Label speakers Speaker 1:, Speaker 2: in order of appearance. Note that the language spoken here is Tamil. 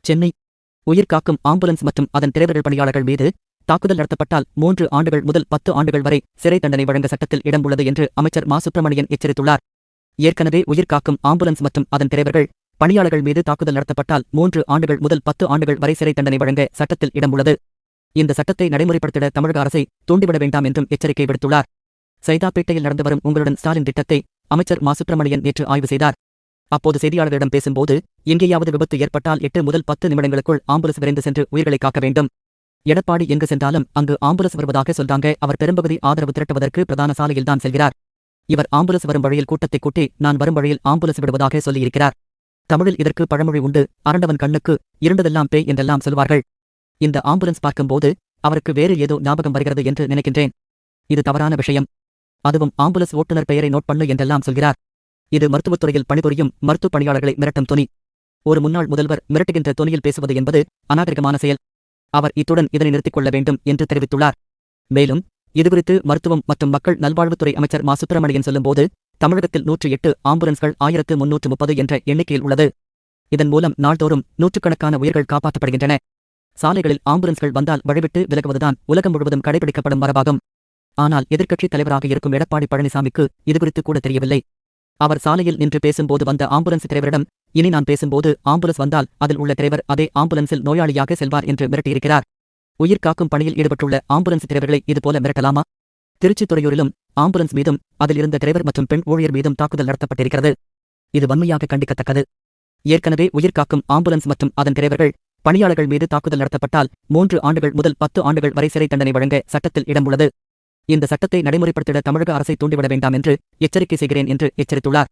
Speaker 1: சென்னை உயிர் காக்கும் ஆம்புலன்ஸ் மற்றும் அதன் டிரைவர்கள் பணியாளர்கள் மீது தாக்குதல் நடத்தப்பட்டால் 3 ஆண்டுகள் முதல் 10 ஆண்டுகள் வரை சிறை தண்டனை வழங்க சட்டத்தில் இடம் உள்ளது என்று அமைச்சர் மா. சுப்பிரமணியன் எச்சரித்துள்ளார். ஏற்கனவே உயிர் காக்கும் ஆம்புலன்ஸ் மற்றும் அதன் டிரைவர்கள் பணியாளர்கள் மீது தாக்குதல் நடத்தப்பட்டால் 3 ஆண்டுகள் முதல் 10 ஆண்டுகள் வரை சிறை தண்டனை வழங்க சட்டத்தில் இடம் உள்ளது. இந்த சட்டத்தை நடைமுறைப்படுத்திட தமிழக அரசை தூண்டிவிட வேண்டாம் என்றும் எச்சரிக்கை விடுத்துள்ளார். சைதாப்பேட்டையில் நடந்து வரும் உங்களுடன் ஸ்டாலின் திட்டத்தை அமைச்சர் மா. சுப்பிரமணியன் நேற்று ஆய்வு செய்தார். அப்போது செய்தியாளர்களிடம் பேசும்போது, எங்கேயாவது விபத்து ஏற்பட்டால் 8 முதல் 10 நிமிடங்களுக்குள் ஆம்புலன்ஸ் விரைந்து சென்று உயிர்களை காக்க வேண்டும். எடப்பாடி எங்கு சென்றாலும் அங்கு ஆம்புலன்ஸ் வருவதாக சொல்றாங்க. அவர் பெரும்பகுதி ஆதரவு திரட்டுவதற்கு பிரதான சாலையில்தான் செல்கிறார். இவர் ஆம்புலன்ஸ் வரும் வழியில் கூட்டத்தை கூட்டி நான் வரும் வழியில் ஆம்புலன்ஸ் விடுவதாக சொல்லியிருக்கிறார். தமிழில் இதற்கு பழமொழி உண்டு, அரண்டவன் கண்ணுக்கு இருண்டதெல்லாம் பேய் என்றெல்லாம் சொல்வார்கள். இந்த ஆம்புலன்ஸ் பார்க்கும்போது அவருக்கு வேறு ஏதோ ஞாபகம் வருகிறது என்று நினைக்கின்றேன். இது தவறான விஷயம். அதுவும் ஆம்புலன்ஸ் ஓட்டுநர் பெயரை நோட் பண்ணு என்றெல்லாம் சொல்கிறார். இது மருத்துவத்துறையில் பணிபுரியும் மருத்துவ பணியாளர்களை மிரட்டும் தொனி. ஒரு முன்னாள் முதல்வர் மிரட்டுகின்ற தொனியில் பேசுவது என்பது அநாகரிகமான செயல். அவர் இத்துடன் இதனை நிறுத்திக் கொள்ள வேண்டும் என்று தெரிவித்துள்ளார். மேலும் இதுகுறித்து மருத்துவம் மற்றும் மக்கள் நல்வாழ்வுத்துறை அமைச்சர் மா. சுப்பிரமணியன் சொல்லும்போது, தமிழகத்தில் 108 ஆம்புலன்ஸ்கள் 1330 என்ற எண்ணிக்கையில் உள்ளது. இதன் மூலம் நாள்தோறும் நூற்றுக்கணக்கான உயிர்கள் காப்பாற்றப்படுகின்றன. சாலைகளில் ஆம்புலன்ஸ்கள் வந்தால் வழிவிட்டு விலகுவதுதான் உலகம் முழுவதும் கடைபிடிக்கப்படும் மரபாகும். ஆனால் எதிர்க்கட்சித் தலைவராக இருக்கும் எடப்பாடி பழனிசாமிக்கு இதுகுறித்து கூட தெரியவில்லை. அவர் சாலையில் நின்று பேசும்போது வந்த ஆம்புலன்ஸ் டிரைவரிடம், இனி நான் பேசும்போது ஆம்புலன்ஸ் வந்தால் அதில் உள்ள டிரைவர் அதே ஆம்புலன்ஸில் நோயாளியாக செல்வார் என்று மிரட்டியிருக்கிறார். உயிர் காக்கும் பணியில் ஈடுபட்டுள்ள ஆம்புலன்ஸ் டிரைவர்களை இதுபோல மிரட்டலாமா? திருச்சி துறையூரிலும் ஆம்புலன்ஸ் மீதும் அதில் இருந்த டிரைவர் மற்றும் பெண் ஊழியர் மீதும் தாக்குதல் நடத்தப்பட்டிருக்கிறது. இது வன்மையாக கண்டிக்கத்தக்கது. ஏற்கனவே உயிர் காக்கும் ஆம்புலன்ஸ் மற்றும் அதன் டிரைவர்கள் பணியாளர்கள் மீது தாக்குதல் நடத்தப்பட்டால் 3 ஆண்டுகள் முதல் 10 ஆண்டுகள் வரை சிறை தண்டனை வழங்க சட்டத்தில் இடம் உள்ளது. இந்த சட்டத்தை நடைமுறைப்படுத்திட தமிழக அரசை தூண்டிவிட வேண்டாம் என்று எச்சரிக்கை செய்கிறேன் என்று எச்சரித்துள்ளார்.